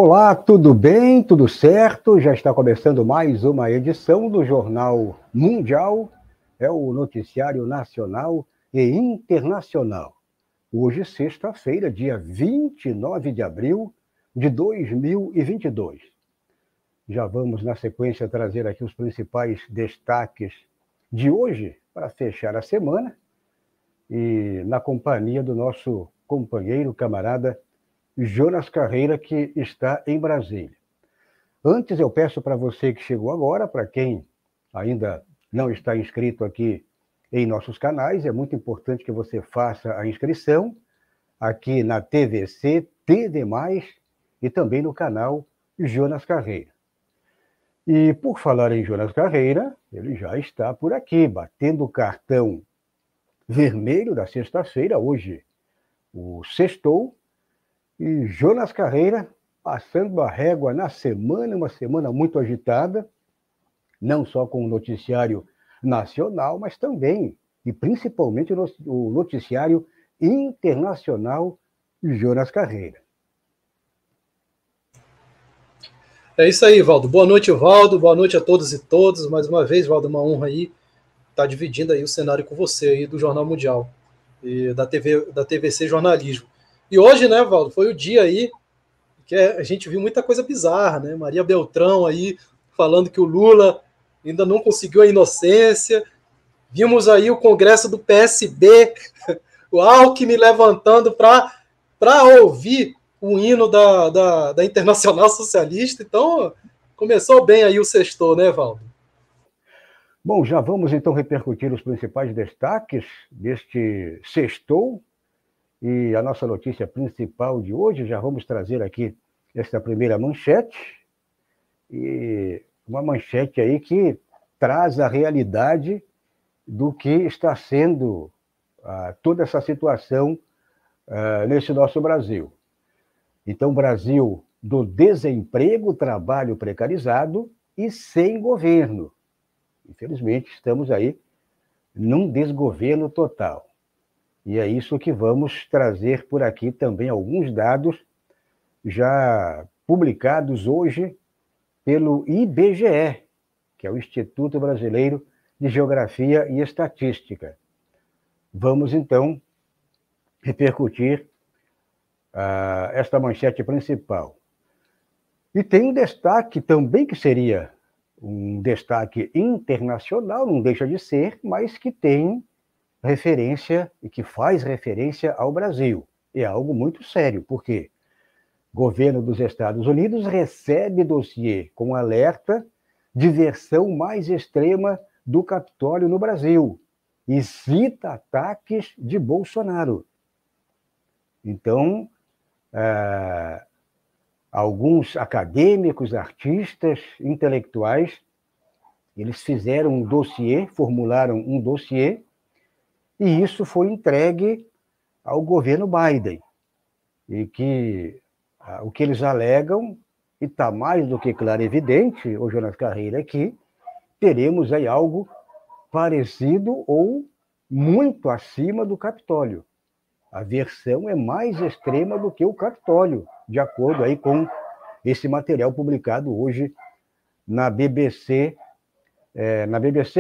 Olá, tudo bem? Tudo certo? Já está começando mais uma edição do Jornal Mundial, é o noticiário nacional e internacional. Hoje, sexta-feira, dia 29 de abril de 2022. Já vamos, na sequência, trazer aqui os principais destaques de hoje para fechar a semana e na companhia do nosso companheiro, camarada Jonas Carreira, que está em Brasília. Antes, eu peço para você que chegou agora, para quem ainda não está inscrito aqui em nossos canais, é muito importante que você faça a inscrição aqui na TVC, TV+, e também no canal Jonas Carreira. E por falar em Jonas Carreira, ele já está por aqui, batendo o cartão vermelho da sexta-feira, hoje o sextou, e Jonas Carreira passando a régua na semana, uma semana muito agitada, não só com o noticiário nacional, mas também e principalmente o noticiário internacional Jonas Carreira. É isso aí, Valdo. Boa noite, Valdo. Boa noite a todos e todas. Mais uma vez, Valdo, uma honra aí estar dividindo aí o cenário com você aí do Jornal Mundial e da TVC Jornalismo. E hoje, né, Valdo, foi o dia aí que a gente viu muita coisa bizarra, né? Maria Beltrão aí falando que o Lula ainda não conseguiu a inocência. Vimos aí o Congresso do PSB, o Alckmin levantando para ouvir o hino da Internacional Socialista. Então, começou bem aí o sextou, né, Valdo? Bom, já vamos então repercutir os principais destaques deste sextou. E a nossa notícia principal de hoje, já vamos trazer aqui esta primeira manchete, e uma manchete aí que traz a realidade do que está sendo toda essa situação nesse nosso Brasil. Então, Brasil do desemprego, trabalho precarizado e sem governo. Infelizmente, estamos aí num desgoverno total. E é isso que vamos trazer por aqui também, alguns dados já publicados hoje pelo IBGE, que é o Instituto Brasileiro de Geografia e Estatística. Vamos, então, repercutir esta manchete principal. E tem um destaque também que seria um destaque internacional, não deixa de ser, mas que tem referência e que faz referência ao Brasil. É algo muito sério, porque o governo dos Estados Unidos recebe dossiê com alerta de versão mais extrema do Capitólio no Brasil e cita ataques de Bolsonaro. Então, alguns acadêmicos, artistas, intelectuais, eles fizeram um dossiê, formularam um dossiê, e isso foi entregue ao governo Biden. E que o que eles alegam, e está mais do que claro e evidente, o Jonas Carreira, que teremos aí algo parecido ou muito acima do Capitólio. A versão é mais extrema do que o Capitólio, de acordo aí com esse material publicado hoje na BBC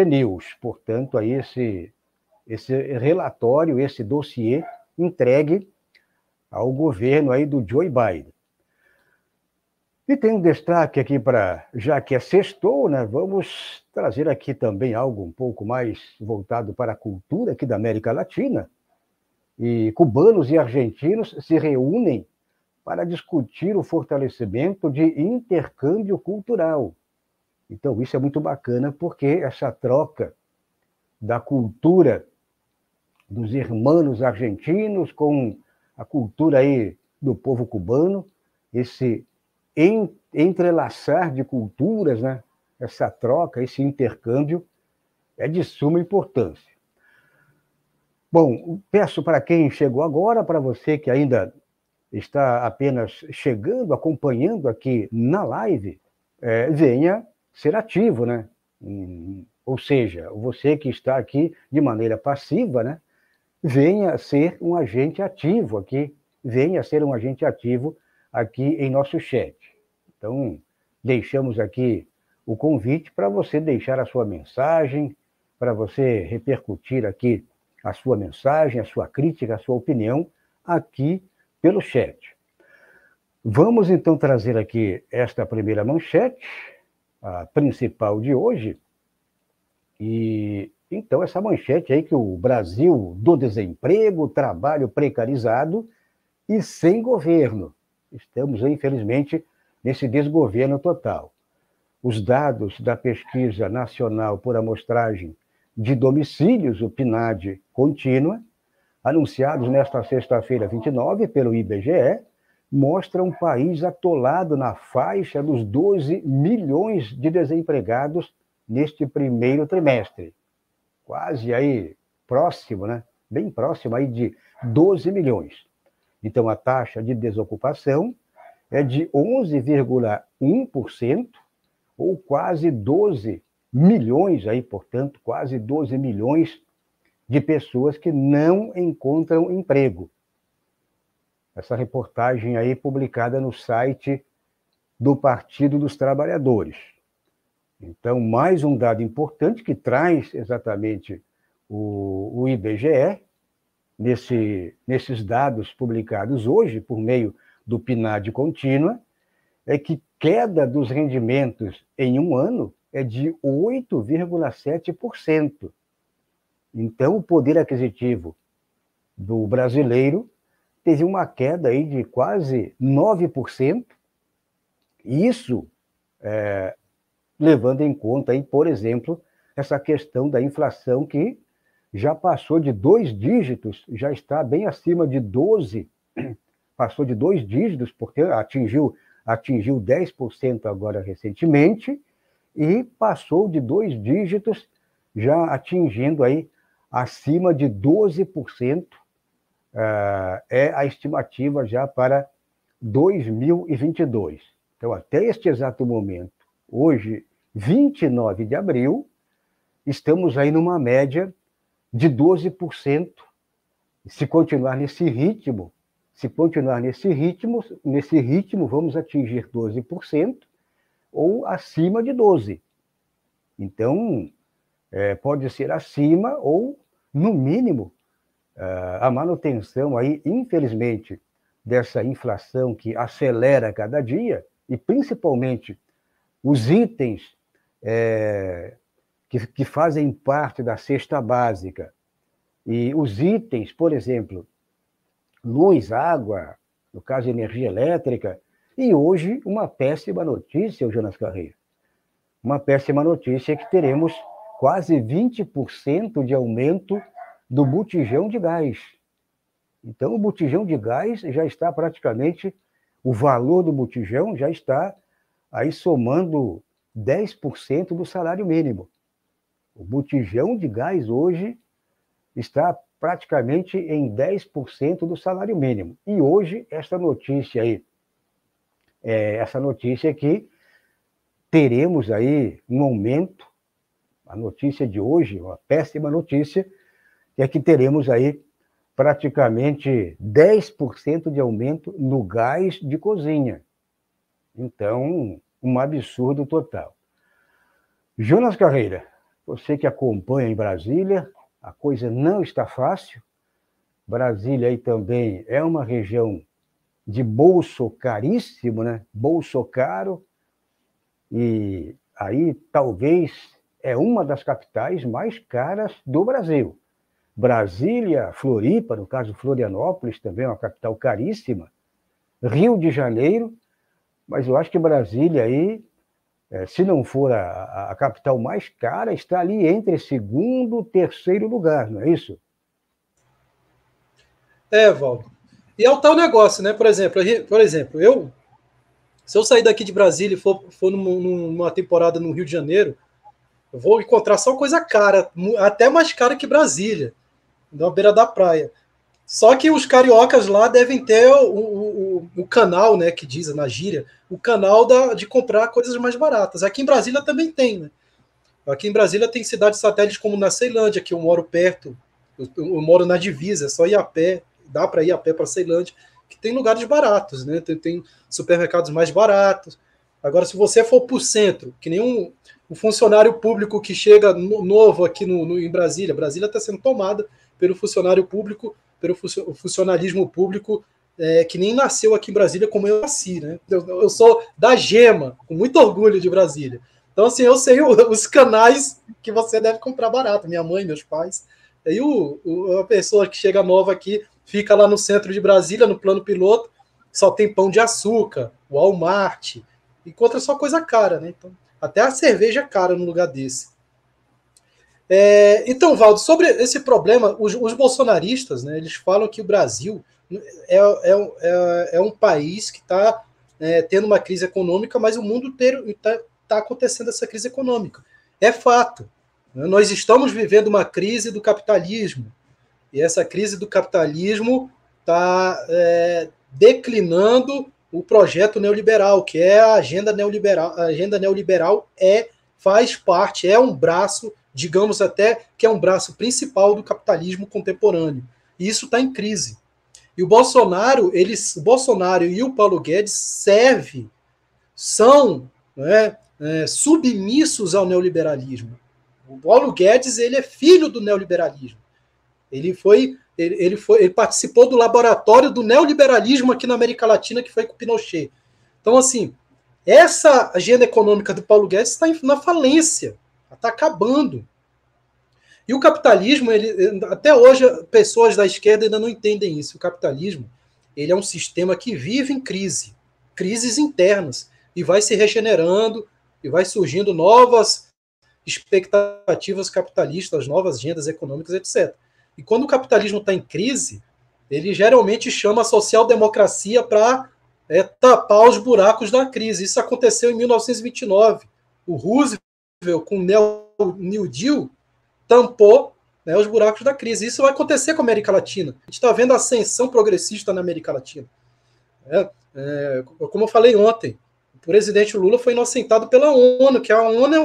News. Portanto, aí esse relatório, esse dossiê entregue ao governo aí do Joe Biden. E tem um destaque aqui já que é sextou, né? Vamos trazer aqui também algo um pouco mais voltado para a cultura aqui da América Latina. E cubanos e argentinos se reúnem para discutir o fortalecimento de intercâmbio cultural. Então, isso é muito bacana, porque essa troca da cultura dos irmãos argentinos com a cultura aí do povo cubano, esse entrelaçar de culturas, né? Essa troca, esse intercâmbio é de suma importância. Bom, peço para quem chegou agora, para você que ainda está apenas chegando, acompanhando aqui na live, venha ser ativo, né? Ou seja, você que está aqui de maneira passiva, né? Venha ser um agente ativo aqui, venha ser um agente ativo aqui em nosso chat. Então, deixamos aqui o convite para você deixar a sua mensagem, para você repercutir aqui a sua mensagem, a sua crítica, a sua opinião, aqui pelo chat. Vamos, então, trazer aqui esta primeira manchete, a principal de hoje. E, então, essa manchete aí que o Brasil do desemprego, trabalho precarizado e sem governo. Estamos, infelizmente, nesse desgoverno total. Os dados da Pesquisa Nacional por Amostragem de Domicílios, o PNAD contínua, anunciados nesta sexta-feira 29 pelo IBGE, mostram um país atolado na faixa dos 12 milhões de desempregados neste primeiro trimestre. Quase aí próximo, né? Bem próximo aí de 12 milhões. Então, a taxa de desocupação é de 11,1%, ou quase 12 milhões aí, portanto, quase 12 milhões de pessoas que não encontram emprego. Essa reportagem aí publicada no site do Partido dos Trabalhadores. Então, mais um dado importante que traz exatamente o IBGE, nesses dados publicados hoje, por meio do PNAD contínua, é que queda dos rendimentos em um ano é de 8,7%. Então, o poder aquisitivo do brasileiro teve uma queda aí de quase 9%, isso levando em conta, aí, por exemplo, essa questão da inflação que já passou de 2 dígitos, já está bem acima de 12, passou de 2 dígitos, porque atingiu 10% agora recentemente, e passou de 2 dígitos, já atingindo aí acima de 12%, é a estimativa já para 2022. Então, até este exato momento, hoje, 29 de abril, estamos aí numa média de 12%. Se continuar nesse ritmo, vamos atingir 12% ou acima de 12%. Então, pode ser acima ou, no mínimo, a manutenção aí, infelizmente, dessa inflação que acelera cada dia, e principalmente os itens que fazem parte da cesta básica, e os itens, por exemplo, luz, água, no caso energia elétrica, e hoje uma péssima notícia, Jonas Carreira. Uma péssima notícia é que teremos quase 20% de aumento do botijão de gás. Então, o botijão de gás já está praticamente, o valor do botijão já está aí somando 10% do salário mínimo. O botijão de gás hoje está praticamente em 10% do salário mínimo. E hoje, essa notícia aí, essa notícia é que teremos aí um aumento, a notícia de hoje, uma péssima notícia, é que teremos aí praticamente 10% de aumento no gás de cozinha. Então, um absurdo total. Jonas Carreira, você que acompanha em Brasília, a coisa não está fácil. Brasília aí também é uma região de bolso caríssimo, né? Bolso caro. E aí talvez é uma das capitais mais caras do Brasil. Brasília, Floripa, no caso Florianópolis, também é uma capital caríssima. Rio de Janeiro, mas eu acho que Brasília aí, se não for a capital mais cara, está ali entre segundo e terceiro lugar, não é isso? Valdo. E é o tal negócio, né? Por exemplo, se eu sair daqui de Brasília e for numa temporada no Rio de Janeiro, eu vou encontrar só coisa cara, até mais cara que Brasília, na beira da praia. Só que os cariocas lá devem ter o canal, né, que diz na gíria, o canal de comprar coisas mais baratas. Aqui em Brasília também tem, né? Aqui em Brasília tem cidades satélites como na Ceilândia, que eu moro perto, eu moro na divisa, é só ir a pé, dá para ir a pé para Ceilândia, que tem lugares baratos, né? Tem supermercados mais baratos. Agora, se você for para o centro, que nem um funcionário público que chega novo aqui em Brasília, Brasília está sendo tomada pelo funcionário público, pelo funcionalismo público, que nem nasceu aqui em Brasília como eu nasci, né? Eu sou da Gema, com muito orgulho de Brasília. Então, assim, eu sei os canais que você deve comprar barato, minha mãe, meus pais. Aí a pessoa que chega nova aqui fica lá no centro de Brasília, no plano piloto, só tem Pão de Açúcar, Walmart, encontra só coisa cara, né? Então, até a cerveja é cara num lugar desse. Então, Valdo, sobre esse problema, os bolsonaristas, né, eles falam que o Brasil é um país que está tendo uma crise econômica, mas o mundo inteiro está acontecendo essa crise econômica. É fato. Né? Nós estamos vivendo uma crise do capitalismo, e essa crise do capitalismo está declinando o projeto neoliberal, que é a agenda neoliberal. A agenda neoliberal faz parte, é um braço, digamos até que é um braço principal do capitalismo contemporâneo. E isso está em crise. E o Bolsonaro e o Paulo Guedes são submissos ao neoliberalismo. O Paulo Guedes ele é filho do neoliberalismo. Ele participou do laboratório do neoliberalismo aqui na América Latina, que foi com o Pinochet. Então, assim, essa agenda econômica do Paulo Guedes está na falência, está acabando. E o capitalismo, até hoje, pessoas da esquerda ainda não entendem isso. O capitalismo ele é um sistema que vive em crises internas, e vai se regenerando, e vai surgindo novas expectativas capitalistas, novas agendas econômicas, etc. E quando o capitalismo está em crise, ele geralmente chama a social-democracia para tapar os buracos da crise. Isso aconteceu em 1929. O Roosevelt, com o New Deal, tampou os buracos da crise. Isso vai acontecer com a América Latina. A gente está vendo a ascensão progressista na América Latina. Como eu falei ontem, o presidente Lula foi inocentado pela ONU, que a ONU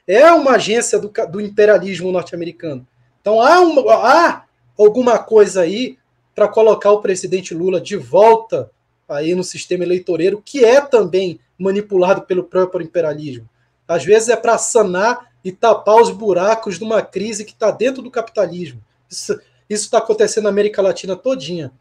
é uma agência do imperialismo norte-americano. Então há alguma coisa aí para colocar o presidente Lula de volta aí no sistema eleitoreiro, que é também manipulado pelo próprio imperialismo. Às vezes é para sanar e tapar os buracos de uma crise que está dentro do capitalismo. Isso está acontecendo na América Latina todinha.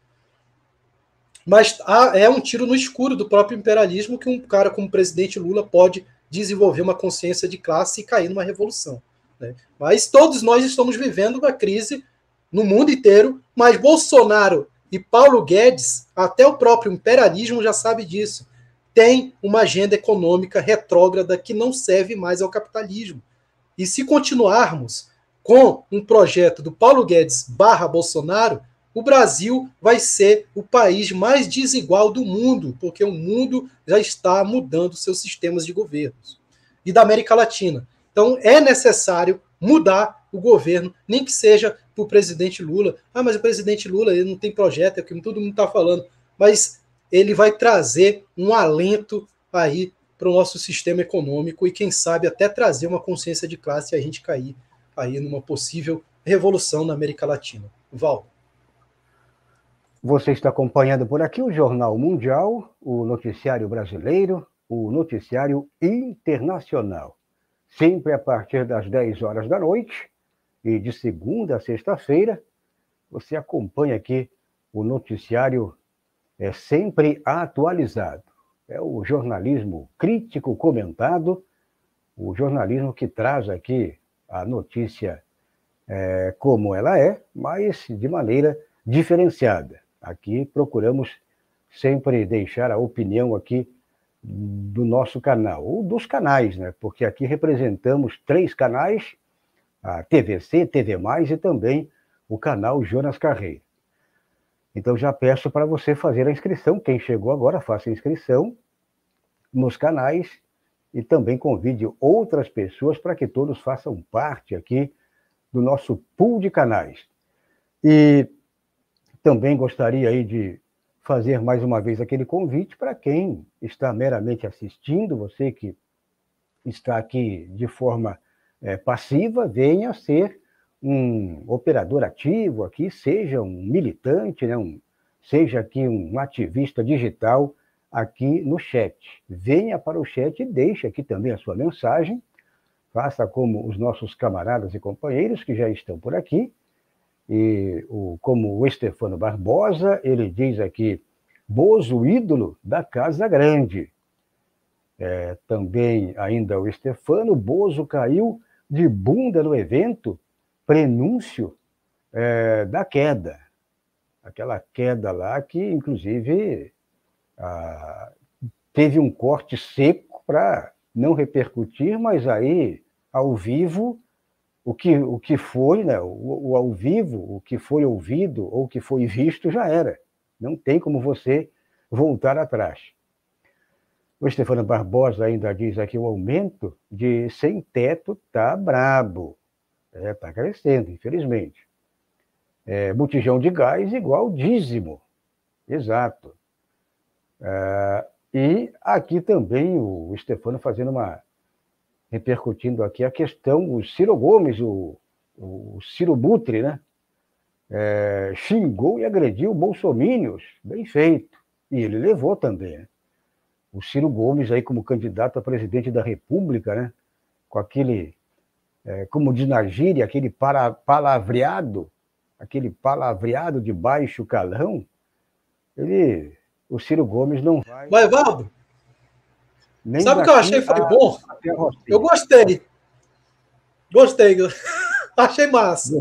Mas é um tiro no escuro do próprio imperialismo que um cara como o presidente Lula pode desenvolver uma consciência de classe e cair numa revolução. Né? Mas todos nós estamos vivendo uma crise no mundo inteiro, mas Bolsonaro e Paulo Guedes, até o próprio imperialismo já sabe disso, tem uma agenda econômica retrógrada que não serve mais ao capitalismo. E se continuarmos com um projeto do Paulo Guedes / Bolsonaro, o Brasil vai ser o país mais desigual do mundo, porque o mundo já está mudando seus sistemas de governos. E da América Latina. Então, é necessário mudar o governo, nem que seja para o presidente Lula. Ah, mas o presidente Lula ele não tem projeto, é o que todo mundo está falando. Mas ele vai trazer um alento aí para o nosso sistema econômico e, quem sabe, até trazer uma consciência de classe e a gente cair aí numa possível revolução na América Latina. Val. Você está acompanhando por aqui o Jornal Mundial, o noticiário brasileiro, o noticiário internacional. Sempre a partir das 10 horas da noite, e de segunda a sexta-feira, você acompanha aqui o noticiário sempre atualizado. É o jornalismo crítico comentado, o jornalismo que traz aqui a notícia como ela é, mas de maneira diferenciada. Aqui procuramos sempre deixar a opinião aqui do nosso canal, ou dos canais, né? Porque aqui representamos 3 canais, a TVC, TV+, e também o canal Jonas Carreira. Então já peço para você fazer a inscrição, quem chegou agora, faça a inscrição nos canais e também convide outras pessoas para que todos façam parte aqui do nosso pool de canais. E também gostaria aí de fazer mais uma vez aquele convite para quem está meramente assistindo, você que está aqui de forma passiva, venha ser um operador ativo aqui, seja um militante, né, seja aqui um ativista digital aqui no chat. Venha para o chat e deixe aqui também a sua mensagem. Faça como os nossos camaradas e companheiros que já estão por aqui. E como o Estefano Barbosa, ele diz aqui, Bozo, ídolo da Casa Grande. Também ainda o Estefano, Bozo caiu de bunda no evento, prenúncio da queda. Aquela queda lá que, inclusive, teve um corte seco para não repercutir, mas aí, ao vivo, o que foi, né, o ao vivo, o que foi ouvido ou o que foi visto já era. Não tem como você voltar atrás. O Estefano Barbosa ainda diz aqui, o aumento de sem-teto está brabo. Está crescendo, infelizmente. Botijão de gás igual dízimo. Exato. E aqui também o Estefano repercutindo aqui a questão, o Ciro Gomes, o Ciro Butre, né? Xingou e agrediu bolsomínios. Bem feito. E ele levou também, né? O Ciro Gomes aí como candidato a presidente da República, né? Com aquele, como diz na gíria, aquele palavreado de baixo calão, o Ciro Gomes não vai... Mas, Valdo, sabe o que eu achei foi bom? Eu gostei. Achei massa.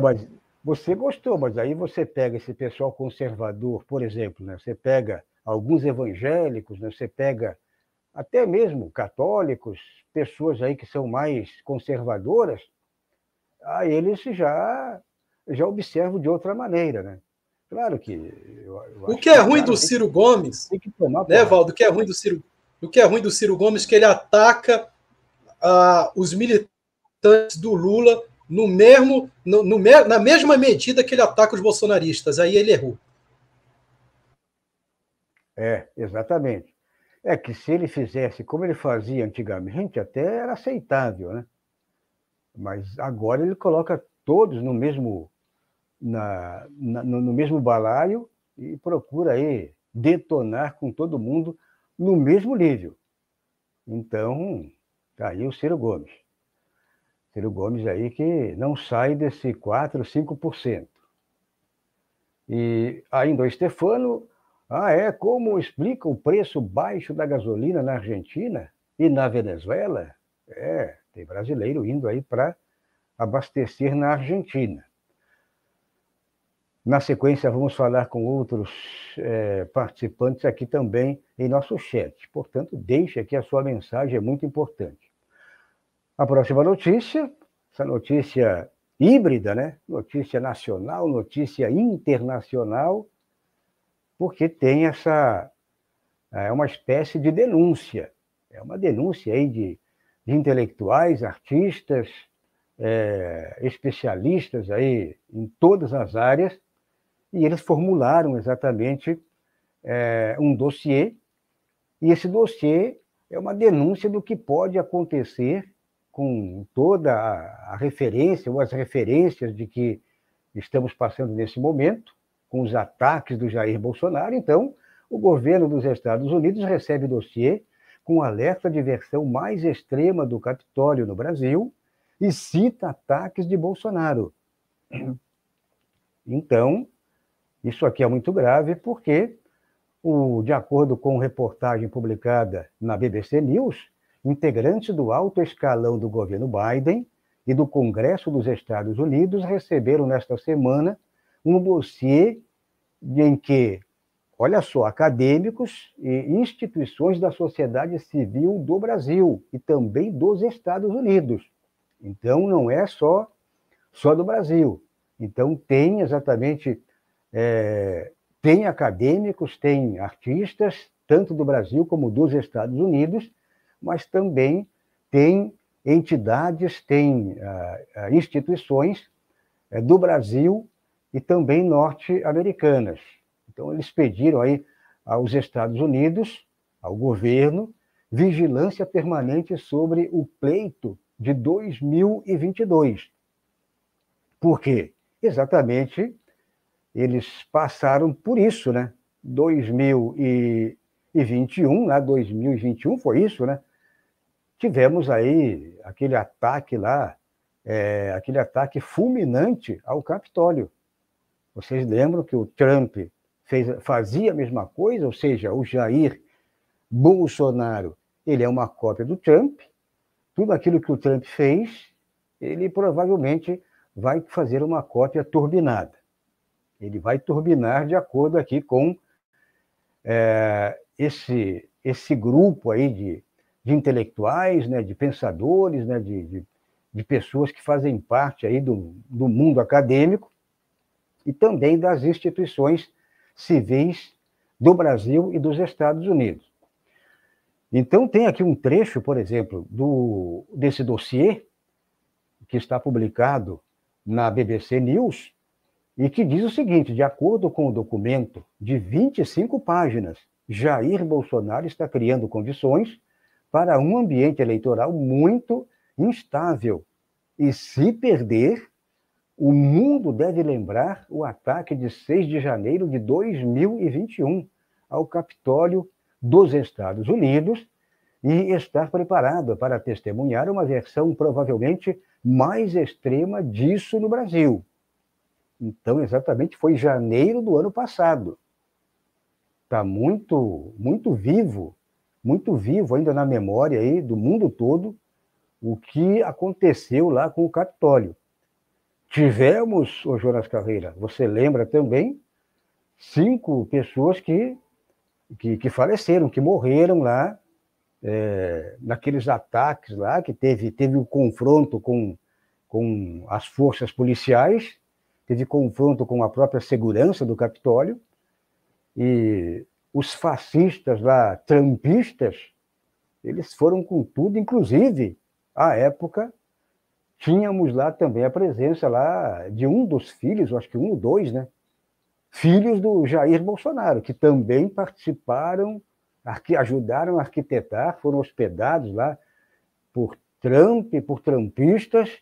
Mas você gostou, mas aí você pega esse pessoal conservador, por exemplo, né? Você pega alguns evangélicos, né? Você pega até mesmo católicos, pessoas aí que são mais conservadoras, aí eles já observam de outra maneira, né? Claro que... O que é ruim do Ciro Gomes, né, Valdo? O que é ruim do Ciro Gomes que ele ataca os militantes do Lula na mesma medida que ele ataca os bolsonaristas. Aí ele errou. Exatamente. Que se ele fizesse como ele fazia antigamente, até era aceitável, né? Mas agora ele coloca todos no mesmo balaio e procura aí detonar com todo mundo no mesmo nível. Então, tá aí o Ciro Gomes. Ciro Gomes aí que não sai desse 4%, 5%. E ainda o Estefano, como explica o preço baixo da gasolina na Argentina e na Venezuela? Tem brasileiro indo aí para abastecer na Argentina. Na sequência, vamos falar com outros participantes aqui também em nosso chat. Portanto, deixe aqui a sua mensagem, é muito importante. A próxima notícia, essa notícia híbrida, né? Notícia nacional, notícia internacional, porque tem uma espécie de denúncia. É uma denúncia aí de intelectuais, artistas, especialistas aí em todas as áreas, e eles formularam exatamente um dossiê, e esse dossiê é uma denúncia do que pode acontecer com toda a referência, ou as referências de que estamos passando nesse momento, com os ataques do Jair Bolsonaro. Então, o governo dos Estados Unidos recebe dossiê com alerta de versão mais extrema do Capitólio no Brasil e cita ataques de Bolsonaro. Então, isso aqui é muito grave porque, de acordo com reportagem publicada na BBC News, integrantes do alto escalão do governo Biden e do Congresso dos Estados Unidos receberam nesta semana um dossiê em que, olha só, acadêmicos e instituições da sociedade civil do Brasil e também dos Estados Unidos. Então, não é só do Brasil. Então, tem exatamente... tem acadêmicos, tem artistas, tanto do Brasil como dos Estados Unidos, mas também tem entidades, tem instituições do Brasil e também norte-americanas. Então, eles pediram aí aos Estados Unidos, ao governo, vigilância permanente sobre o pleito de 2022. Por quê? Exatamente, eles passaram por isso, né? 2021, né? 2021 foi isso, né? Tivemos aí aquele ataque lá, aquele ataque fulminante ao Capitólio. Vocês lembram que o Trump fazia a mesma coisa, ou seja, o Jair Bolsonaro, ele é uma cópia do Trump. Tudo aquilo que o Trump fez, ele provavelmente vai fazer uma cópia turbinada. Ele vai turbinar de acordo aqui com esse grupo aí de intelectuais, né, de pensadores, né, de pessoas que fazem parte aí do mundo acadêmico e também das instituições civis do Brasil e dos Estados Unidos. Então, tem aqui um trecho, por exemplo, desse dossiê, que está publicado na BBC News, e que diz o seguinte: de acordo com o documento de 25 páginas, Jair Bolsonaro está criando condições para um ambiente eleitoral muito instável. E se perder, o mundo deve lembrar o ataque de 6 de janeiro de 2021 ao Capitólio dos Estados Unidos e estar preparado para testemunhar uma versão provavelmente mais extrema disso no Brasil. Então, exatamente, foi janeiro do ano passado. Está muito vivo ainda na memória aí do mundo todo o que aconteceu lá com o Capitólio. Tivemos, ô Jonas Carreira, você lembra também, 5 pessoas que faleceram, que morreram lá, naqueles ataques lá, que teve um confronto com as forças policiais, teve confronto com a própria segurança do Capitólio, e os fascistas lá, trumpistas, eles foram com tudo, inclusive, à época, tínhamos lá também a presença lá de um dos filhos, acho que 1 ou 2, né? Filhos do Jair Bolsonaro, que também participaram, ajudaram a arquitetar, foram hospedados lá por Trump, por trumpistas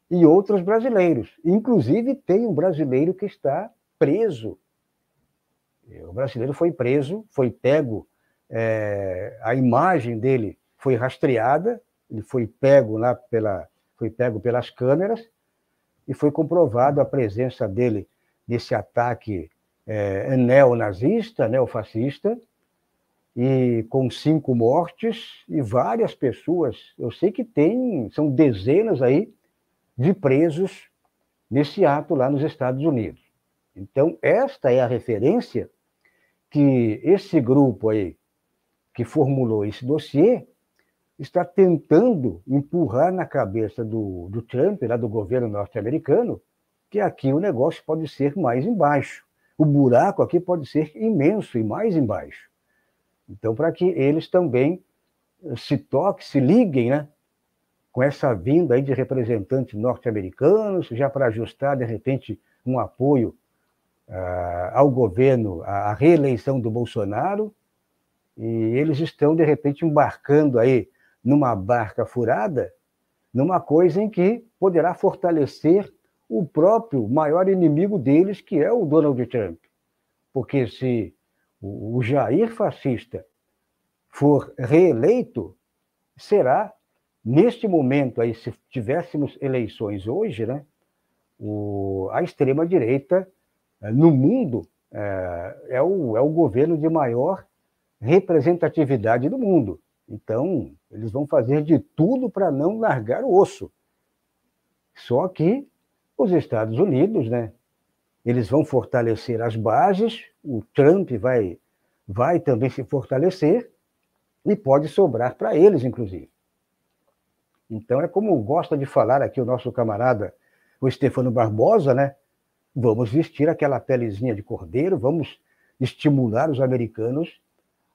e outros brasileiros. Inclusive, tem um brasileiro que está preso. O brasileiro foi preso, foi pego, a imagem dele foi rastreada, ele foi pego lá pelas câmeras e foi comprovado a presença dele nesse ataque neonazista, neofascista, e com 5 mortes e várias pessoas. Eu sei que são dezenas aí de presos nesse ato lá nos Estados Unidos. Então, esta é a referência que esse grupo aí, que formulou esse dossiê, está tentando empurrar na cabeça do Trump, lá do governo norte-americano, que aqui o negócio pode ser mais embaixo. O buraco aqui pode ser imenso e mais embaixo. Então, para que eles também se liguem, né, com essa vinda aí de representantes norte-americanos, já para ajustar, de repente, um apoio ao governo, à reeleição do Bolsonaro, e eles estão, de repente, embarcando aí numa barca furada, numa coisa em que poderá fortalecer o próprio maior inimigo deles, que é o Donald Trump. Porque se o Jair fascista for reeleito, será, neste momento, aí, se tivéssemos eleições hoje, né, a extrema-direita no mundo é o governo de maior representatividade do mundo. Então, eles vão fazer de tudo para não largar o osso. Só que os Estados Unidos, né, eles vão fortalecer as bases, o Trump vai também se fortalecer e pode sobrar para eles, inclusive. Então, é como gosta de falar aqui o nosso camarada, o Stefano Barbosa, né? Vamos vestir aquela pelezinha de cordeiro, vamos estimular os americanos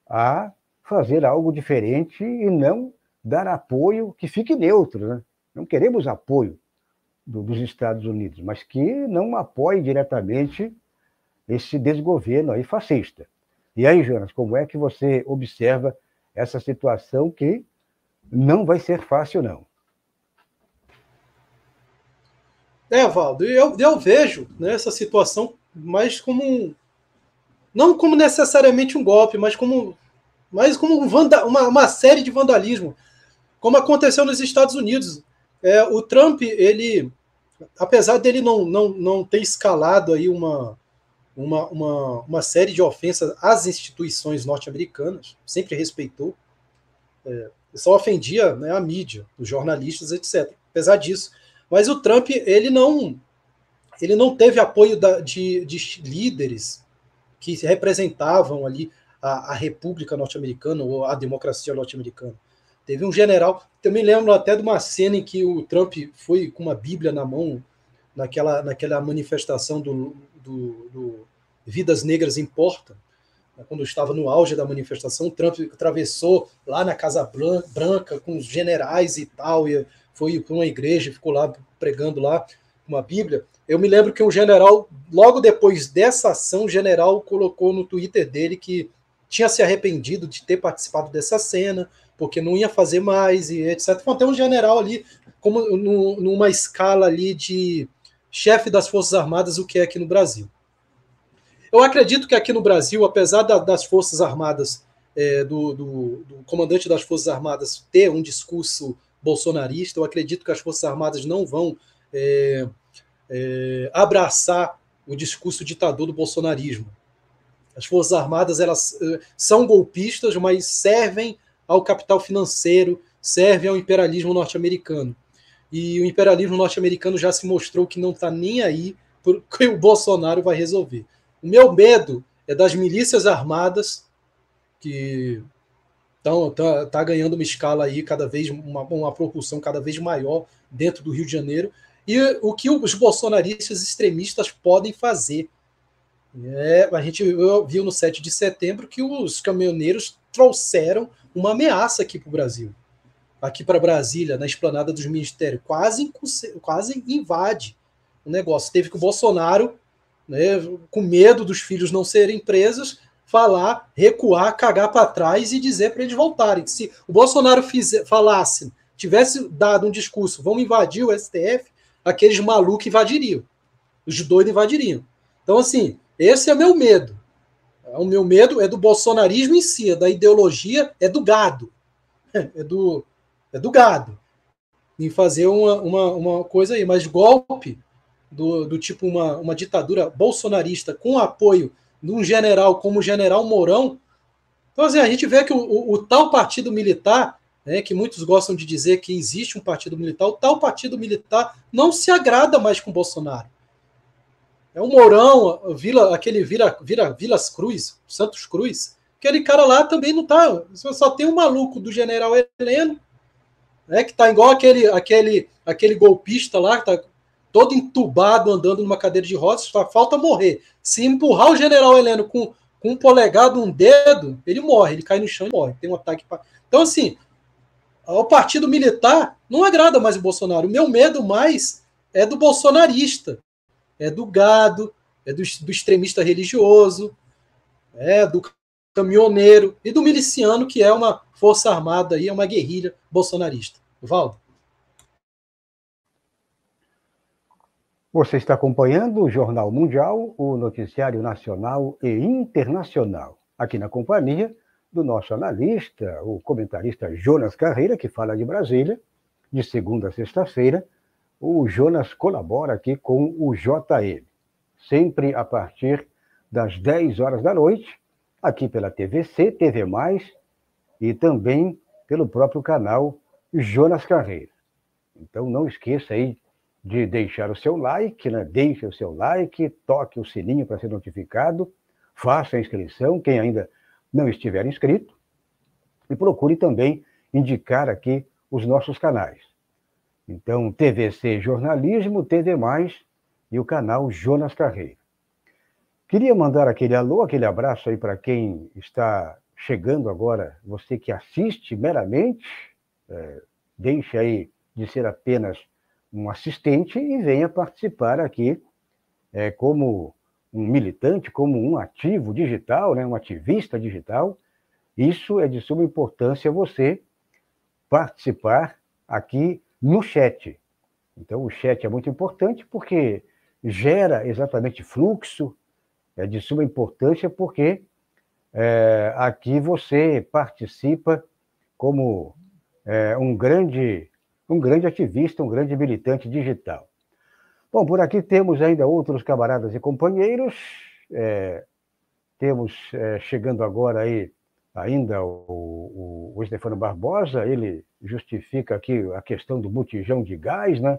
a fazer algo diferente e não dar apoio que fique neutro, né? Não queremos apoio dos Estados Unidos, mas que não apoie diretamente esse desgoverno aí fascista. E aí, Jonas, como é que você observa essa situação que não vai ser fácil, não? Valdo, eu vejo, né, essa situação mais como não como necessariamente um golpe, mas como uma série de vandalismo, como aconteceu nos Estados Unidos. O Trump, ele, apesar dele não ter escalado aí uma série de ofensas às instituições norte-americanas, sempre respeitou, só ofendia, né, a mídia, os jornalistas, etc. Apesar disso. Mas o Trump, ele não teve apoio de líderes que representavam ali a República Norte-Americana ou a democracia norte-americana. Teve um general, eu me lembro até de uma cena em que o Trump foi com uma Bíblia na mão naquela manifestação do Vidas Negras Importam, quando estava no auge da manifestação. O Trump atravessou lá na Casa Branca com os generais e tal, e foi para uma igreja, ficou lá pregando lá uma Bíblia. Eu me lembro que um general, logo depois dessa ação, o general colocou no Twitter dele que tinha se arrependido de ter participado dessa cena, porque não ia fazer mais, e etc. Então, tem um general ali, como numa escala ali de chefe das Forças Armadas, o que é aqui no Brasil. Eu acredito que aqui no Brasil, apesar das Forças Armadas, do comandante das Forças Armadas ter um discurso bolsonarista, eu acredito que as Forças Armadas não vão abraçar o discurso ditador do bolsonarismo. As Forças Armadas, elas são golpistas, mas servem ao capital financeiro, servem ao imperialismo norte-americano. E o imperialismo norte-americano já se mostrou que não está nem aí porque o Bolsonaro vai resolver. O meu medo é das milícias armadas, que tá ganhando uma escala aí cada vez, uma propulsão cada vez maior dentro do Rio de Janeiro, e o que os bolsonaristas extremistas podem fazer. A gente viu no 7 de setembro que os caminhoneiros trouxeram uma ameaça aqui para o Brasil, aqui para Brasília, na esplanada dos ministérios, quase invade o negócio. Teve que o Bolsonaro, né, com medo dos filhos não serem presos, falar, recuar, cagar para trás e dizer para eles voltarem. Se o Bolsonaro falasse, tivesse dado um discurso, vamos invadir o STF, aqueles malucos invadiriam, os doidos invadiriam. Então, assim, esse é meu medo. O meu medo é do bolsonarismo em si, da ideologia, é do gado. É do gado. Em fazer uma coisa aí. Mas golpe do tipo uma ditadura bolsonarista com apoio de um general como o general Mourão. Então, assim, a gente vê que o tal partido militar, né, que muitos gostam de dizer que existe um partido militar, o tal partido militar não se agrada mais com o Bolsonaro. É o Mourão, aquele Vilas Cruz, Santos Cruz, aquele cara lá também não tá. Só tem um maluco do general Heleno, né, que tá igual aquele golpista lá, que tá todo entubado, andando numa cadeira de rodas, só falta morrer. Se empurrar o general Heleno com um polegado, um dedo, ele morre, ele cai no chão e morre. Tem um ataque. Então, assim, o partido militar não agrada mais o Bolsonaro. O meu medo mais é do bolsonarista, é do gado, é do extremista religioso, do caminhoneiro e do miliciano, que é uma força armada, aí, é uma guerrilha bolsonarista. Valdo? Você está acompanhando o Jornal Mundial, o noticiário nacional e internacional, aqui na companhia do nosso analista, o comentarista Jonas Carreira, que fala de Brasília, de segunda a sexta-feira. O Jonas colabora aqui com o JM, sempre a partir das 10 horas da noite, aqui pela TVC, TV+, e também pelo próprio canal Jonas Carreira. Então não esqueça aí de deixar o seu like, né? Deixe o seu like, toque o sininho para ser notificado, faça a inscrição, quem ainda não estiver inscrito, e procure também indicar aqui os nossos canais. Então, TVC Jornalismo, TV+, e o canal Jonas Carreira. Queria mandar aquele alô, aquele abraço aí para quem está chegando agora, você que assiste meramente, deixe aí de ser apenas um assistente e venha participar aqui como um militante, como um ativo digital, né, um ativista digital. Isso é de suma importância você participar aqui no chat. Então, o chat é muito importante porque gera exatamente fluxo, É de suma importância porque aqui você participa como um grande ativista, um grande militante digital. Bom, por aqui temos ainda outros camaradas e companheiros. Temos chegando agora aí ainda o Stefano Barbosa. Ele justifica aqui a questão do botijão de gás, né?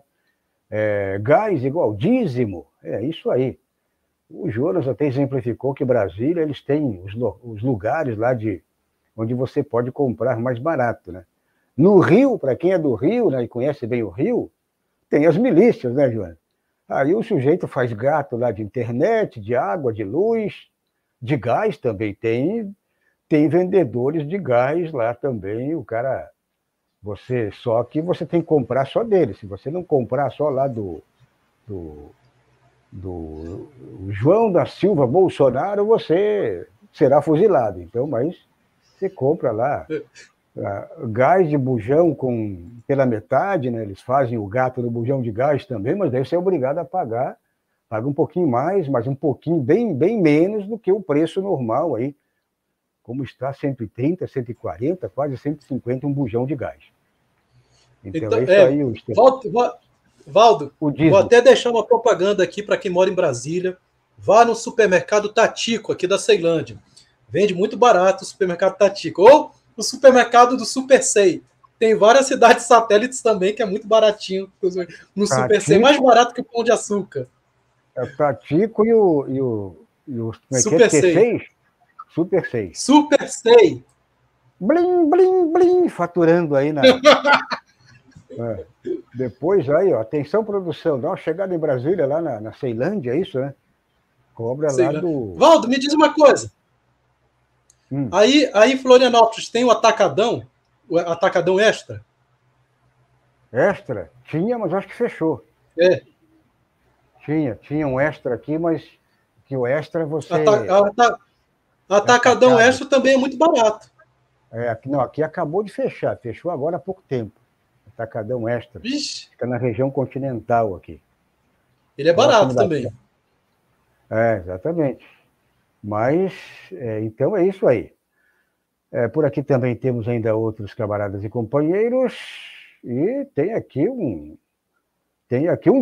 Gás igual dízimo, é isso aí. O Jonas até exemplificou que Brasília eles têm os lugares lá onde você pode comprar mais barato, né? No Rio, para quem é do Rio, né, e conhece bem o Rio, tem as milícias, né, Jonas? Aí o sujeito faz gato lá de internet, de água, de luz, de gás também. Tem vendedores de gás lá também. O cara, só que você tem que comprar só dele. Se você não comprar só lá do João da Silva Bolsonaro, você será fuzilado. Então, mas você compra lá gás de bujão pela metade, né? Eles fazem o gato do bujão de gás também, mas daí você é obrigado a paga um pouquinho mais, mas um pouquinho bem menos do que o preço normal aí, como está 130, 140, quase 150 um bujão de gás. Então é isso aí. Valdo, vou até deixar uma propaganda aqui para quem mora em Brasília. Vá no supermercado Tatico, aqui da Ceilândia. Vende muito barato o supermercado Tatico. Ou o supermercado do Super Sei. Tem várias cidades satélites também, que é muito baratinho. No Super Sei, mais barato que o Pão de Açúcar. É o Tatico e o Super Sei. Super Sei. Super Sei. Blim, blim, blim, faturando aí na... Depois aí, ó, atenção produção, dá uma chegada em Brasília, lá na Ceilândia, é isso, né? Cobra Ceilândia. Lá do... Valdo, me diz uma coisa. Aí em Florianópolis tem o Atacadão Extra? Extra? Tinha, mas acho que fechou. Tinha um Extra aqui, mas que o Extra você... Atacadão Extra também é muito barato. Aqui acabou de fechar, fechou agora há pouco tempo. Atacadão Extra. Vixe. Fica na região continental aqui. Ele é barato também. Exatamente. Mas, então é isso aí. Por aqui também temos ainda outros camaradas e companheiros, e tem aqui um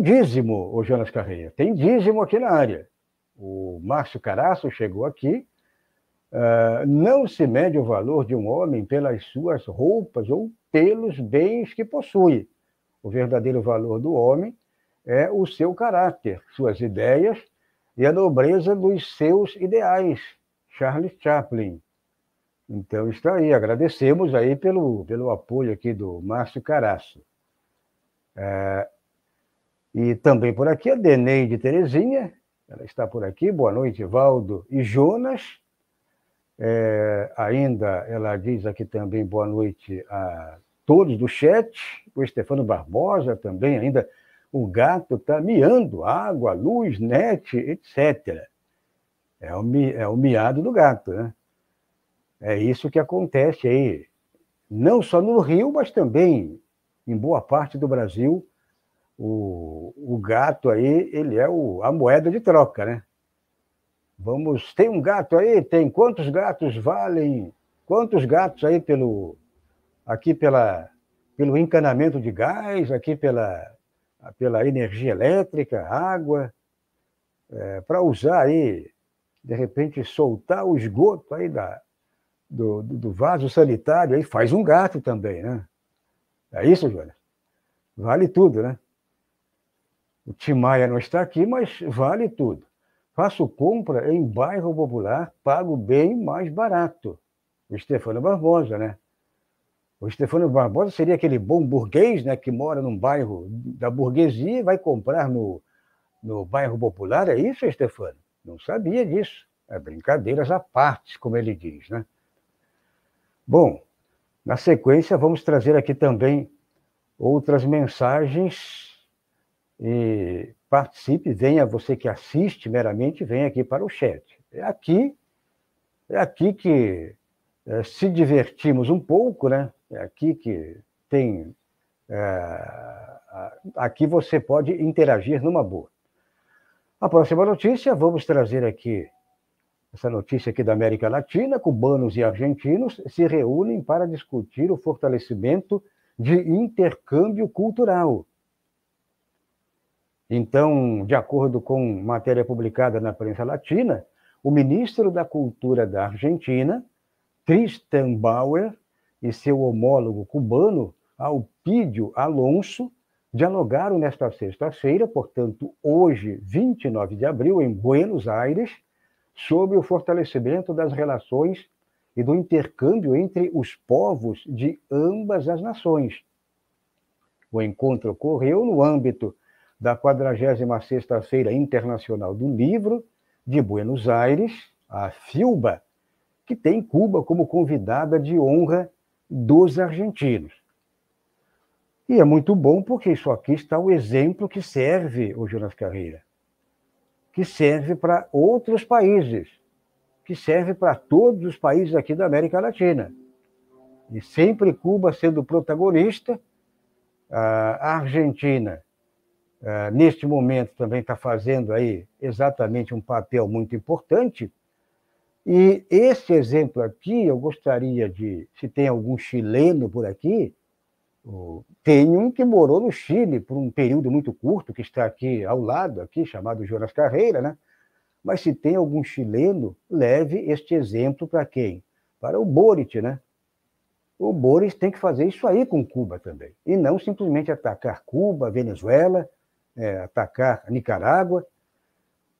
dízimo, o Jonas Carreira. Tem dízimo aqui na área. O Márcio Caraço chegou aqui. Não se mede o valor de um homem pelas suas roupas ou pelos bens que possui. O verdadeiro valor do homem é o seu caráter, suas ideias e a nobreza dos seus ideais. Charles Chaplin. Então, está aí. Agradecemos aí pelo apoio aqui do Márcio Caraço. E também por aqui a Deneide Terezinha. Ela está por aqui. Boa noite, Valdo e Jonas. Ainda ela diz aqui também boa noite a todos do chat. O Stefano Barbosa também, ainda o gato está miando, água, luz, net, etc. É o miado do gato, né? É isso que acontece aí, não só no Rio, mas também em boa parte do Brasil. O gato aí, ele é a moeda de troca, né? Tem um gato aí? Tem. Quantos gatos valem? Quantos gatos aí pelo encanamento de gás, aqui pela energia elétrica, água, para usar aí, de repente, soltar o esgoto aí do vaso sanitário, aí faz um gato também, né? É isso, Jonas? Vale tudo, né? O Tim Maia não está aqui, mas vale tudo. Faço compra em bairro popular, pago bem mais barato. O Stefano Barbosa, né? O Stefano Barbosa seria aquele bom burguês, né, que mora num bairro da burguesia e vai comprar no bairro popular. É isso, Stefano? Não sabia disso. Brincadeiras à parte, como ele diz, né? Bom, na sequência, vamos trazer aqui também outras mensagens. E participe, venha você que assiste meramente, venha aqui para o chat. É aqui que se divertimos um pouco, né? É aqui que tem... aqui você pode interagir numa boa. A próxima notícia, vamos trazer aqui essa notícia aqui da América Latina, cubanos e argentinos se reúnem para discutir o fortalecimento de intercâmbio cultural. Então, de acordo com matéria publicada na prensa latina, o ministro da Cultura da Argentina, Tristan Bauer, e seu homólogo cubano, Alpídio Alonso, dialogaram nesta sexta-feira, portanto, hoje, 29 de abril, em Buenos Aires, sobre o fortalecimento das relações e do intercâmbio entre os povos de ambas as nações. O encontro ocorreu no âmbito da 46ª Feira Internacional do Livro de Buenos Aires, a FILBA, que tem Cuba como convidada de honra dos argentinos. E é muito bom porque isso aqui está o exemplo que serve, o Jonas Carreira, que serve para outros países, que serve para todos os países aqui da América Latina. E sempre Cuba sendo protagonista, a Argentina, neste momento, também está fazendo aí exatamente um papel muito importante. E esse exemplo aqui, eu gostaria de, se tem algum chileno por aqui, tem um que morou no Chile por um período muito curto, que está aqui ao lado, aqui, chamado Jonas Carreira, né? Mas se tem algum chileno, leve este exemplo para quem? Para o Boric, né? O Boric tem que fazer isso aí com Cuba também, e não simplesmente atacar Cuba, Venezuela, atacar Nicarágua.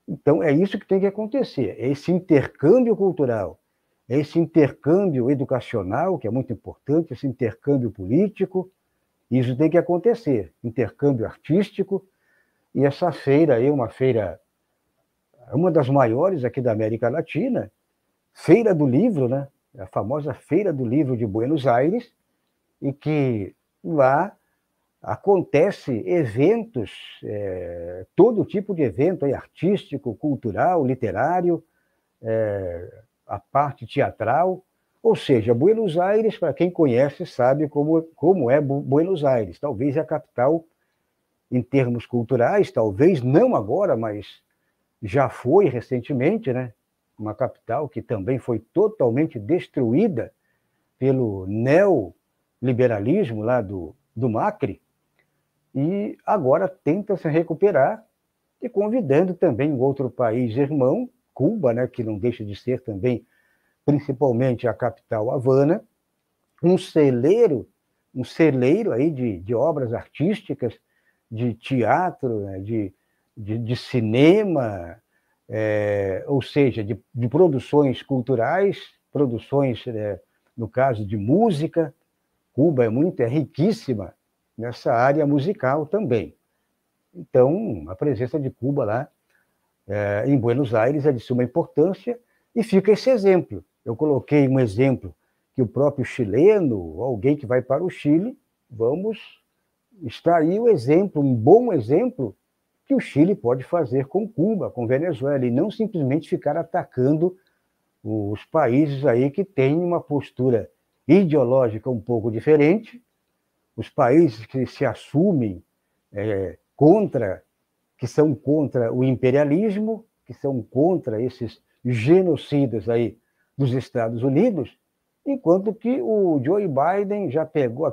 Então, é isso que tem que acontecer, esse intercâmbio cultural, esse intercâmbio educacional, que é muito importante, esse intercâmbio político, isso tem que acontecer, intercâmbio artístico, e essa feira aí, uma das maiores aqui da América Latina, Feira do Livro, né? A famosa Feira do Livro de Buenos Aires, e que lá acontece eventos, todo tipo de evento aí, artístico, cultural, literário, a parte teatral, ou seja, Buenos Aires, para quem conhece, sabe como é Buenos Aires. Talvez é a capital em termos culturais, talvez não agora, mas já foi recentemente, né? Uma capital que também foi totalmente destruída pelo neoliberalismo lá do Macri, e agora tenta se recuperar, e convidando também um outro país irmão, Cuba, né, que não deixa de ser também, principalmente a capital Havana, um celeiro aí de obras artísticas, de teatro, né, de cinema, ou seja, de produções culturais, produções, no caso de música. Cuba é riquíssima nessa área musical também. Então, a presença de Cuba lá em Buenos Aires é de suma importância, e fica esse exemplo. Eu coloquei um exemplo que o próprio chileno, alguém que vai para o Chile, vamos extrair o exemplo, um bom exemplo que o Chile pode fazer com Cuba, com Venezuela, e não simplesmente ficar atacando os países aí que têm uma postura ideológica um pouco diferente, os países que se assumem que são contra o imperialismo, que são contra esses genocidas aí dos Estados Unidos, enquanto que o Joe Biden já pegou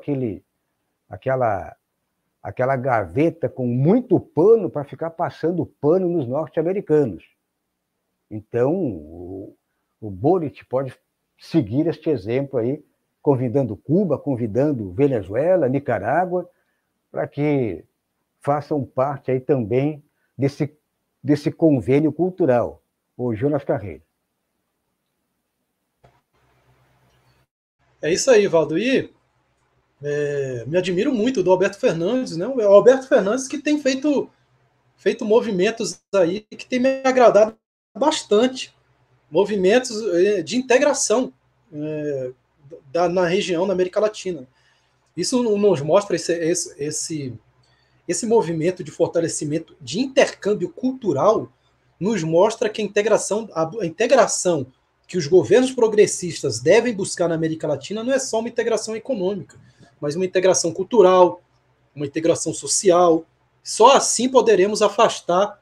aquela gaveta com muito pano para ficar passando pano nos norte-americanos. Então, o Boric pode seguir este exemplo aí, convidando Cuba, convidando Venezuela, Nicarágua, para que façam parte aí também desse convênio cultural. O Jonas Carreira. É isso aí, Valdo. E me admiro muito do Alberto Fernandes, né? O Alberto Fernandes que tem feito movimentos aí que tem me agradado bastante. Movimentos de integração na região, na América Latina. Isso nos mostra esse movimento de fortalecimento de intercâmbio cultural, nos mostra que a integração que os governos progressistas devem buscar na América Latina não é só uma integração econômica, mas uma integração cultural, uma integração social. Só assim poderemos afastar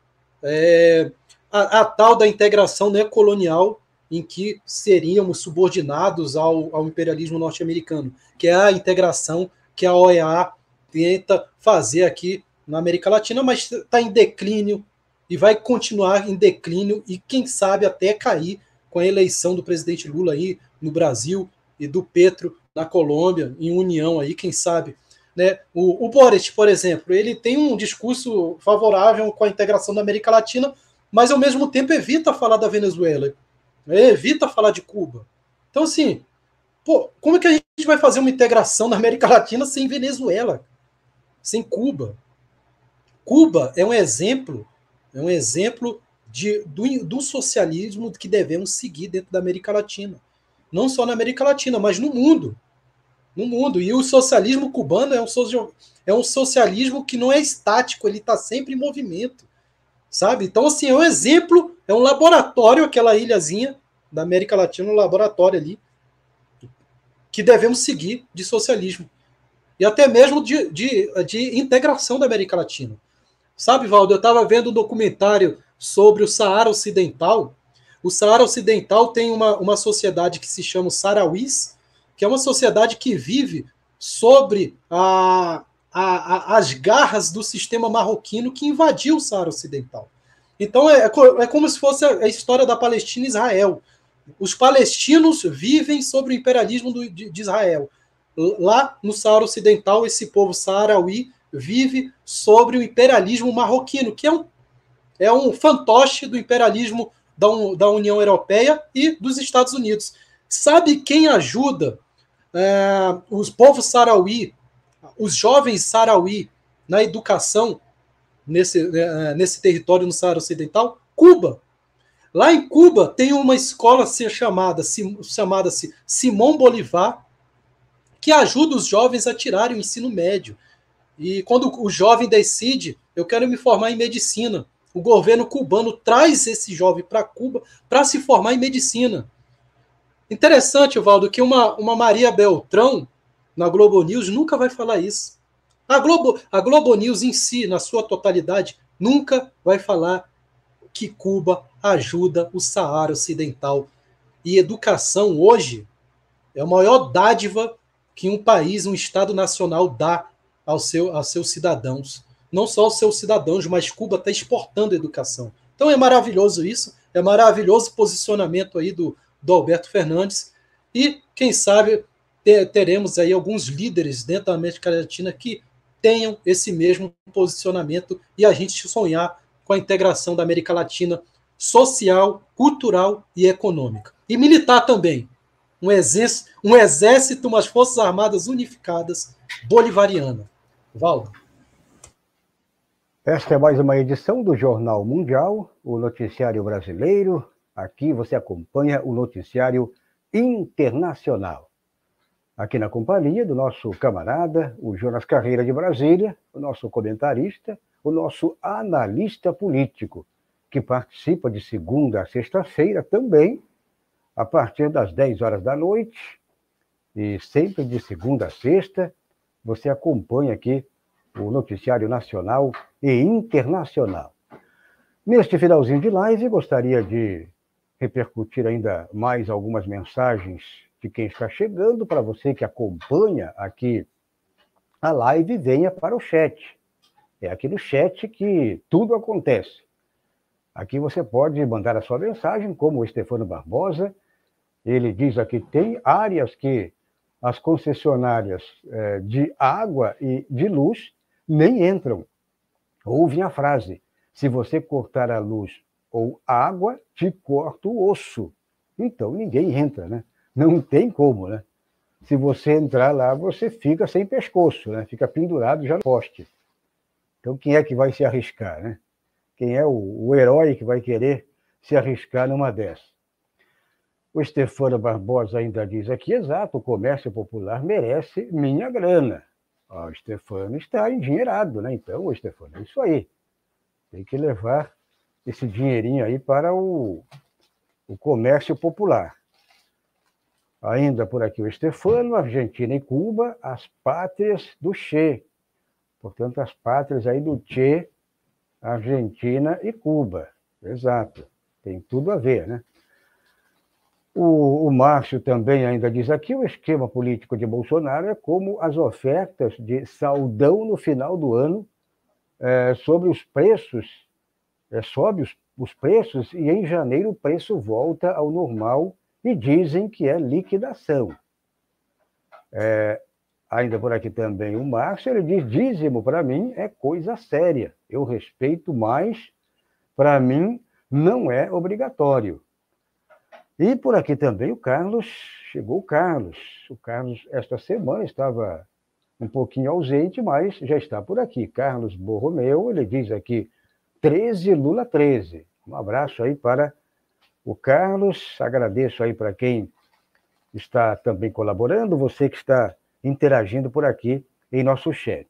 a tal da integração neocolonial em que seríamos subordinados ao imperialismo norte-americano, que é a integração que a OEA tenta fazer aqui na América Latina, mas está em declínio e vai continuar em declínio e, quem sabe, até cair com a eleição do presidente Lula aí no Brasil e do Petro na Colômbia, em união aí, quem sabe. Né? O Boric, por exemplo, ele tem um discurso favorável com a integração da América Latina, mas, ao mesmo tempo, evita falar da Venezuela, evita falar de Cuba. Então, assim, pô, como é que a gente vai fazer uma integração na América Latina sem Venezuela, sem Cuba? Cuba é um exemplo do socialismo que devemos seguir dentro da América Latina. Não só na América Latina, mas no mundo. No mundo. E o socialismo cubano é um socialismo que não é estático, ele está sempre em movimento. Sabe? Então, assim, é um exemplo, é um laboratório, aquela ilhazinha da América Latina, um laboratório ali, que devemos seguir de socialismo. E até mesmo de integração da América Latina. Sabe, Valdo, eu estava vendo um documentário sobre o Saara Ocidental. O Saara Ocidental tem uma sociedade que se chama Sarauís, que é uma sociedade que vive sobre as garras do sistema marroquino que invadiu o Saara Ocidental. Então é como se fosse a história da Palestina e Israel. Os palestinos vivem sobre o imperialismo de Israel. Lá no Saara Ocidental, esse povo saarauí vive sobre o imperialismo marroquino, que é um fantoche do imperialismo da União Europeia e dos Estados Unidos. Sabe quem ajuda os povos sarauí, os jovens sarauí, na educação nesse território no Saara Ocidental? Cuba. Lá em Cuba tem uma escola chamada-se Simão Bolivar, que ajuda os jovens a tirarem o ensino médio. E quando o jovem decide, eu quero me formar em medicina, o governo cubano traz esse jovem para Cuba para se formar em medicina. Interessante, Valdo, que uma Maria Beltrão, na Globo News, nunca vai falar isso. A Globo News em si, na sua totalidade, nunca vai falar que Cuba ajuda o Saara Ocidental. E educação, hoje, é a maior dádiva que um país, um Estado nacional dá aos seus cidadãos. Não só aos seus cidadãos, mas Cuba está exportando educação. Então é maravilhoso isso, é maravilhoso o posicionamento aí do Alberto Fernandes. E, quem sabe, teremos aí alguns líderes dentro da América Latina que tenham esse mesmo posicionamento e a gente sonhar com a integração da América Latina social, cultural e econômica. E militar também. Um exército, umas forças armadas unificadas, bolivariana. Valdo. Esta é mais uma edição do Jornal Mundial, o noticiário brasileiro. Aqui você acompanha o noticiário internacional. Aqui na companhia do nosso camarada, o Jonas Carreira de Brasília, o nosso comentarista, o nosso analista político, que participa de segunda a sexta-feira também, a partir das 10 horas da noite, e sempre de segunda a sexta, você acompanha aqui o noticiário nacional e internacional. Neste finalzinho de live, gostaria de repercutir ainda mais algumas mensagens de quem está chegando, para você que acompanha aqui a live, venha para o chat. É aqui no chat que tudo acontece. Aqui você pode mandar a sua mensagem, como o Stefano Barbosa. Ele diz aqui, tem áreas que as concessionárias de água e de luz nem entram. Ouvem a frase, se você cortar a luz ou a água, te corto o osso. Então ninguém entra, né? Não tem como, né? Se você entrar lá, você fica sem pescoço, né? Fica pendurado já no poste. Então quem é que vai se arriscar, né? Quem é o herói que vai querer se arriscar numa dessas? O Stefano Barbosa ainda diz aqui, exato, o comércio popular merece minha grana. O Stefano está endinheirado, né? Então, Stefano, é isso aí. Tem que levar esse dinheirinho aí para o comércio popular. Ainda por aqui o Stefano, Argentina e Cuba, as pátrias do Che. Portanto, as pátrias aí do Che, Argentina e Cuba. Exato. Tem tudo a ver, né? O Márcio também ainda diz aqui, o esquema político de Bolsonaro é como as ofertas de saldão no final do ano sobre os preços, sobe os preços e em janeiro o preço volta ao normal e dizem que é liquidação. Ainda por aqui também o Márcio, ele diz, dízimo para mim é coisa séria, eu respeito, mas para mim não é obrigatório. E por aqui também o Carlos, chegou o Carlos. O Carlos, esta semana, estava um pouquinho ausente, mas já está por aqui. Carlos Borromeu, ele diz aqui, 13 Lula 13. Um abraço aí para o Carlos, agradeço aí para quem está também colaborando, você que está interagindo por aqui em nosso chat.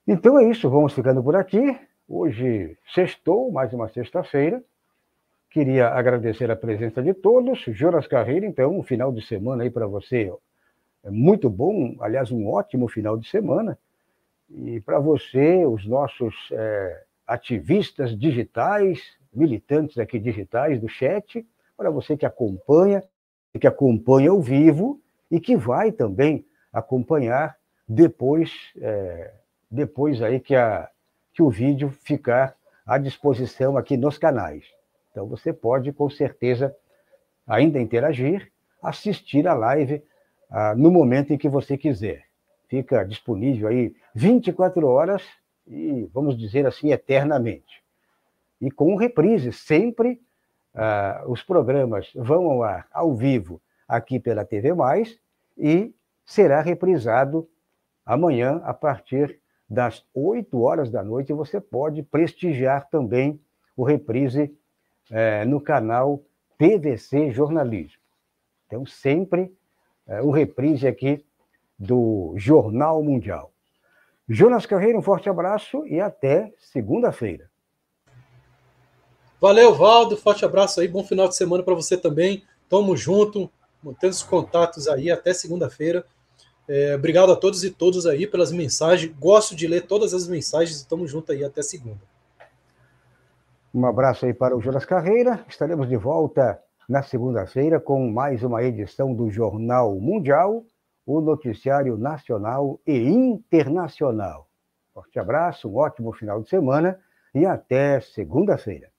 Então é isso, vamos ficando por aqui. Hoje sextou, mais uma sexta-feira. Queria agradecer a presença de todos. Jonas Carreira, então, um final de semana aí para você muito bom, aliás, um ótimo final de semana. E para você, os nossos ativistas digitais, militantes aqui digitais do chat, para você que acompanha ao vivo e que vai também acompanhar depois aí que o vídeo ficar à disposição aqui nos canais. Então, você pode, com certeza, ainda interagir, assistir a live no momento em que você quiser. Fica disponível aí 24 horas e, vamos dizer assim, eternamente. E com reprise, sempre os programas vão ao ar, ao vivo, aqui pela TV+, e será reprisado amanhã, a partir das 8 horas da noite, você pode prestigiar também o reprise no canal TVC Jornalismo. Então, sempre o reprise aqui do Jornal Mundial. Jonas Carreira, um forte abraço e até segunda-feira. Valeu, Valdo, forte abraço aí, bom final de semana para você também. Tamo junto, mantendo os contatos aí até segunda-feira. Obrigado a todos e todas aí pelas mensagens. Gosto de ler todas as mensagens e tamo junto aí até segunda. Um abraço aí para o Jonas Carreira. Estaremos de volta na segunda-feira com mais uma edição do Jornal Mundial, o noticiário nacional e internacional. Forte abraço, um ótimo final de semana e até segunda-feira.